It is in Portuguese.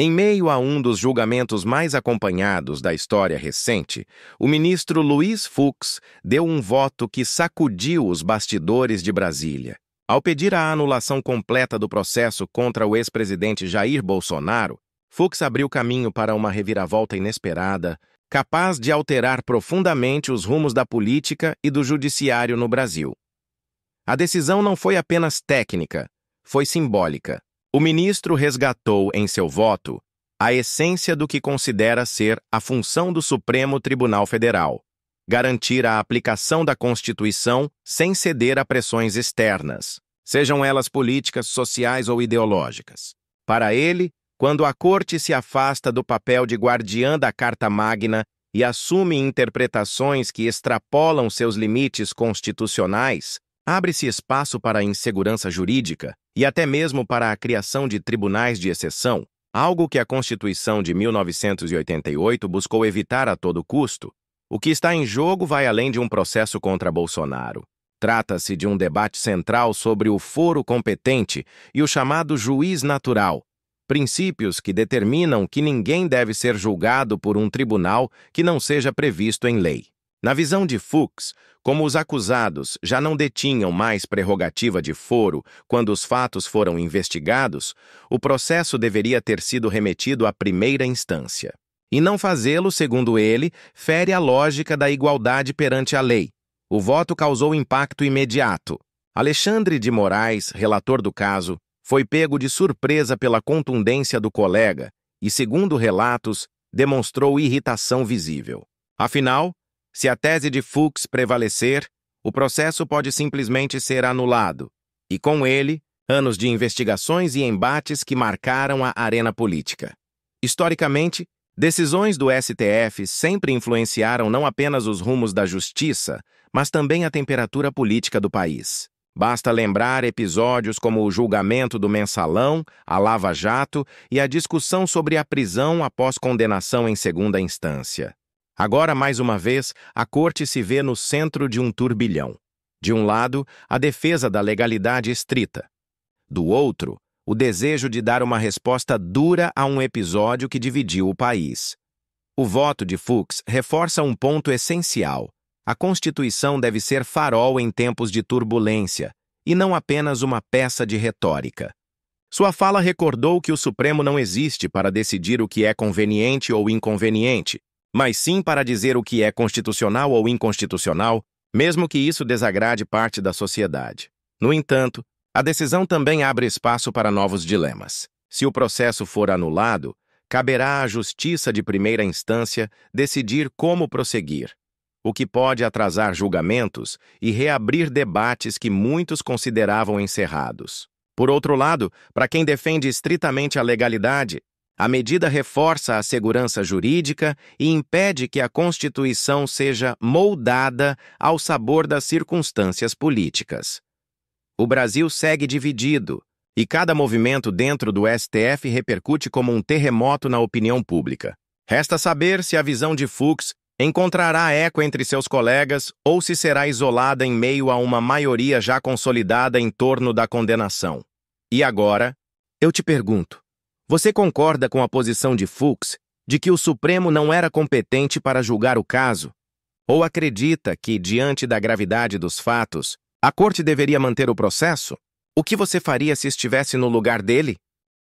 Em meio a um dos julgamentos mais acompanhados da história recente, o ministro Luiz Fux deu um voto que sacudiu os bastidores de Brasília. Ao pedir a anulação completa do processo contra o ex-presidente Jair Bolsonaro, Fux abriu caminho para uma reviravolta inesperada, capaz de alterar profundamente os rumos da política e do judiciário no Brasil. A decisão não foi apenas técnica, foi simbólica. O ministro resgatou em seu voto a essência do que considera ser a função do Supremo Tribunal Federal: garantir a aplicação da Constituição sem ceder a pressões externas, sejam elas políticas, sociais ou ideológicas. Para ele, quando a Corte se afasta do papel de guardiã da Carta Magna e assume interpretações que extrapolam seus limites constitucionais, abre-se espaço para a insegurança jurídica e até mesmo para a criação de tribunais de exceção, algo que a Constituição de 1988 buscou evitar a todo custo. O que está em jogo vai além de um processo contra Bolsonaro. Trata-se de um debate central sobre o foro competente e o chamado juiz natural, princípios que determinam que ninguém deve ser julgado por um tribunal que não seja previsto em lei. Na visão de Fux, como os acusados já não detinham mais prerrogativa de foro quando os fatos foram investigados, o processo deveria ter sido remetido à primeira instância. E não fazê-lo, segundo ele, fere a lógica da igualdade perante a lei. O voto causou impacto imediato. Alexandre de Moraes, relator do caso, foi pego de surpresa pela contundência do colega e, segundo relatos, demonstrou irritação visível. Afinal, se a tese de Fux prevalecer, o processo pode simplesmente ser anulado, e com ele, anos de investigações e embates que marcaram a arena política. Historicamente, decisões do STF sempre influenciaram não apenas os rumos da justiça, mas também a temperatura política do país. Basta lembrar episódios como o julgamento do Mensalão, a Lava Jato e a discussão sobre a prisão após condenação em segunda instância. Agora, mais uma vez, a Corte se vê no centro de um turbilhão. De um lado, a defesa da legalidade estrita. Do outro, o desejo de dar uma resposta dura a um episódio que dividiu o país. O voto de Fux reforça um ponto essencial. A Constituição deve ser farol em tempos de turbulência, e não apenas uma peça de retórica. Sua fala recordou que o Supremo não existe para decidir o que é conveniente ou inconveniente, mas sim para dizer o que é constitucional ou inconstitucional, mesmo que isso desagrade parte da sociedade. No entanto, a decisão também abre espaço para novos dilemas. Se o processo for anulado, caberá à Justiça de primeira instância decidir como prosseguir, o que pode atrasar julgamentos e reabrir debates que muitos consideravam encerrados. Por outro lado, para quem defende estritamente a legalidade, a medida reforça a segurança jurídica e impede que a Constituição seja moldada ao sabor das circunstâncias políticas. O Brasil segue dividido, e cada movimento dentro do STF repercute como um terremoto na opinião pública. Resta saber se a visão de Fux encontrará eco entre seus colegas ou se será isolada em meio a uma maioria já consolidada em torno da condenação. E agora, eu te pergunto, você concorda com a posição de Fux de que o Supremo não era competente para julgar o caso? Ou acredita que, diante da gravidade dos fatos, a Corte deveria manter o processo? O que você faria se estivesse no lugar dele?